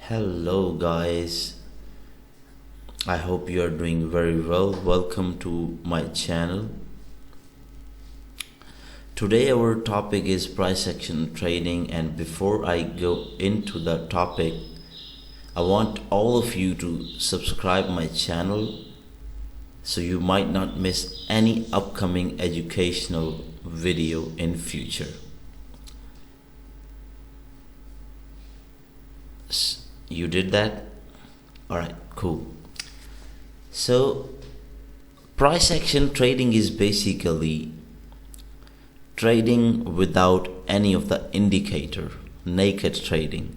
Hello, guys. I hope you are doing very well. Welcome to my channel. Today, our topic is price action trading, and before I go into the topic, I want all of you to subscribe my channel so you might not miss any upcoming educational video in future. You did that? Alright, cool. So price action trading is basically trading without any of the indicator, naked trading.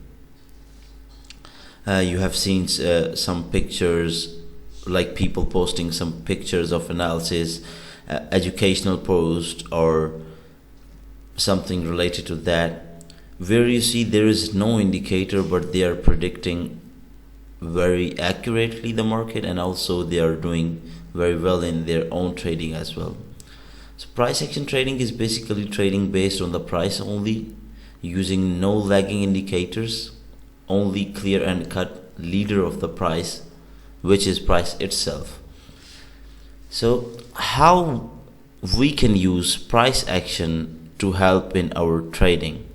You have seen some pictures, like people posting some pictures of analysis, educational post or something related to that, where you see there is no indicator but they are predicting very accurately the market, and also they are doing very well in their own trading as well. So price action trading is basically trading based on the price only, using no lagging indicators, only clear and cut leader of the price, which is price itself. So how we can use price action to help in our trading?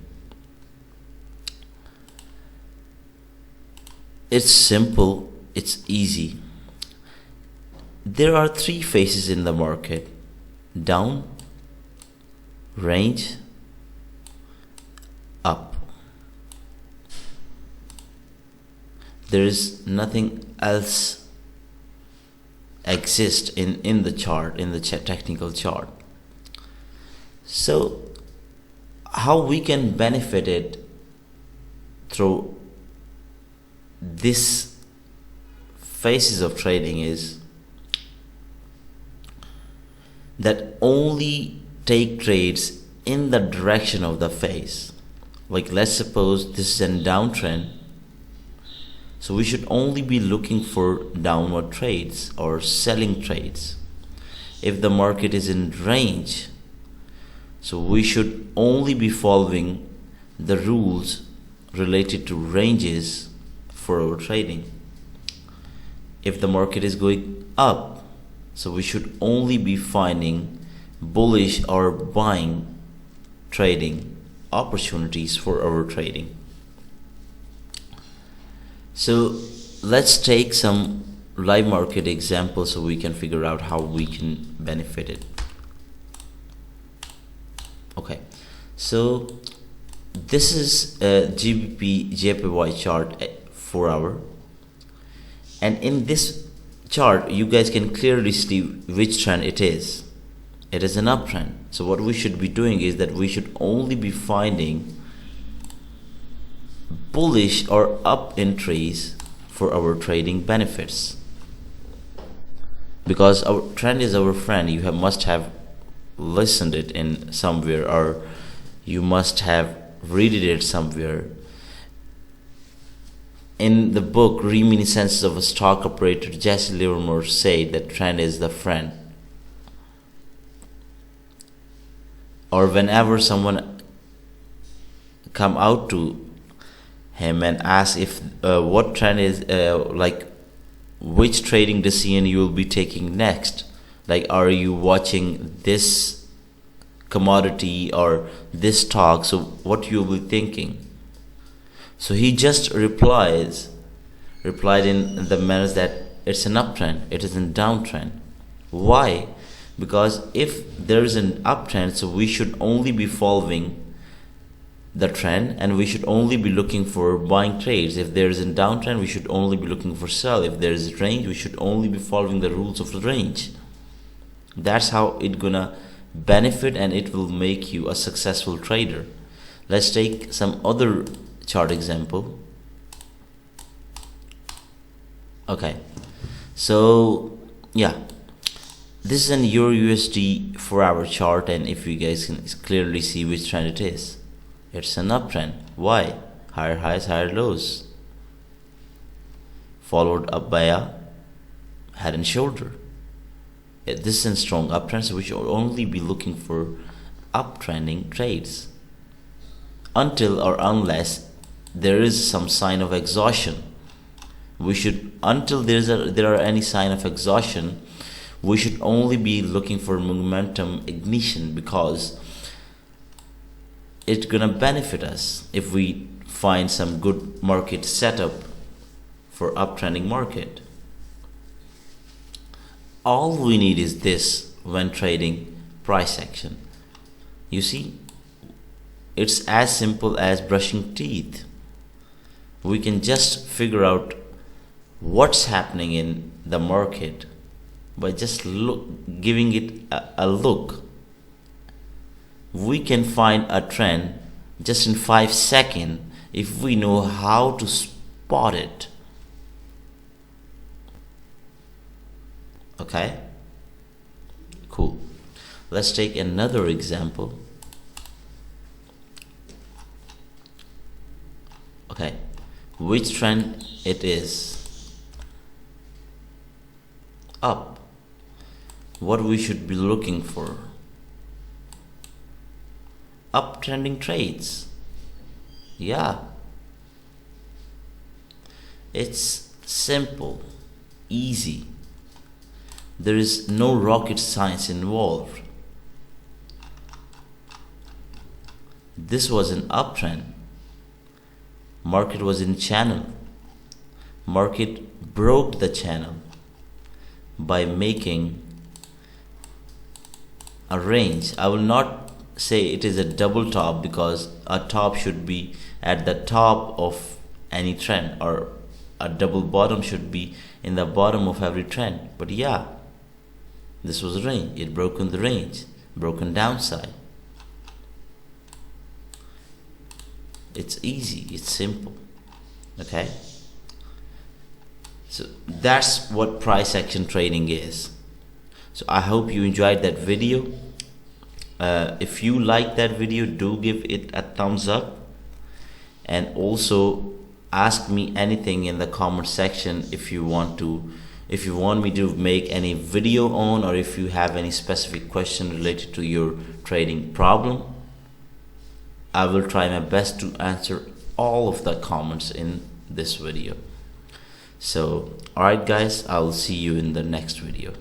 It's simple, it's easy. There are three phases in the market: down, range, up. There is nothing else exist in the chart, in the technical chart. So how we can benefit it through this phases of trading is that only take trades in the direction of the phase. Like, let's suppose this is a downtrend, so we should only be looking for downward trades or selling trades. If the market is in range, so we should only be following the rules related to ranges for our trading. If the market is going up, so we should only be finding bullish or buying trading opportunities for our trading. So let's take some live market examples so we can figure out how we can benefit it. Okay, so this is a GBP JPY chart, 4 hour, and in this chart you guys can clearly see which trend it is. It is an uptrend. So what we should be doing is that we should only be finding bullish or up entries for our trading benefits, because our trend is our friend. You must have listened it in somewhere, or you must have read it somewhere. In the book Reminiscences of a Stock Operator, Jesse Livermore said that trend is the friend. Or whenever someone come out to him and ask if what trend is, like which trading decision you will be taking next, like are you watching this commodity or this stock, so what you will be thinking? So he just replied in the manner that it's an uptrend, it is a downtrend. Why? Because if there is an uptrend, so we should only be following the trend, and we should only be looking for buying trades. If there is a downtrend, we should only be looking for sell. If there is a range, we should only be following the rules of the range. That's how it gonna benefit, and it will make you a successful trader. Let's take some other chart example. Okay, so yeah, this is an Euro USD 4 hour chart, and if you guys can clearly see which trend it is, it's an uptrend. Why? Higher highs, higher lows, followed up by a head and shoulder. This is a strong uptrend, so we should only be looking for uptrending trades until or unless there is some sign of exhaustion. We should, until there are any sign of exhaustion, we should only be looking for momentum ignition, because it's gonna benefit us if we find some good market setup for uptrending market. All we need is this when trading price action. You see, it's as simple as brushing teeth. We can just figure out what's happening in the market by just giving it a look. We can find a trend just in 5 seconds if we know how to spot it. Okay, cool. Let's take another example. Okay, which trend it is? Up. What we should be looking for? Uptrending trades. Yeah, it's simple, easy. There is no rocket science involved. This was an uptrend. Market was in channel. Market broke the channel by making a range. I will not say it is a double top, because a top should be at the top of any trend, or a double bottom should be in the bottom of every trend. But yeah, this was a range. It broke in the range, broken downside. It's easy, it's simple. Okay, so that's what price action trading is. So I hope you enjoyed that video. If you like that video, do give it a thumbs up, and also ask me anything in the comment section if you want me to make any video on, or if you have any specific question related to your trading problem. I will try my best to answer all of the comments in this video. So alright guys, I will see you in the next video.